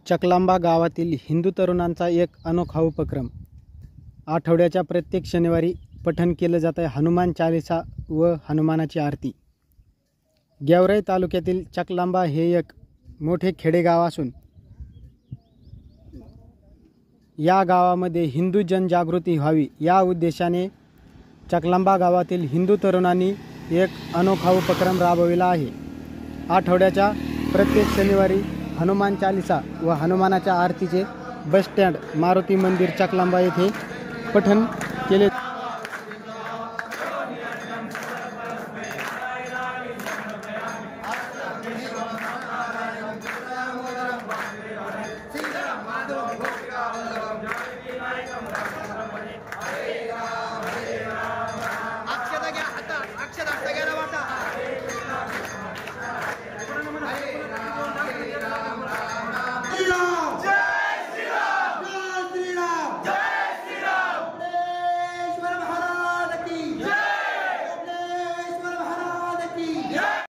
चकलांबा गावातील हिंदू तरुणांचा एक अनोखा उपक्रम। आठवड्याच्या प्रत्येक शनिवारी पठण केलं जात आहे हनुमान चालीसा व हनुमानाची आरती। गेवराई तालुक्यातील चकलांबा हे एक मोठे खेडेगाव असून या गावामध्ये हिंदू जनजागृती व्हावी या उद्देशाने चकलांबा गावातील हिंदू तरुणांनी एक अनोखा उपक्रम राबविला आहे। आठवड्याच्या प्रत्येक शनिवारी हनुमान चालीसा व हनुमानाच्या आरतीचे बस स्टँड मारुती मंदिर चकलांबा येथे पठण केले।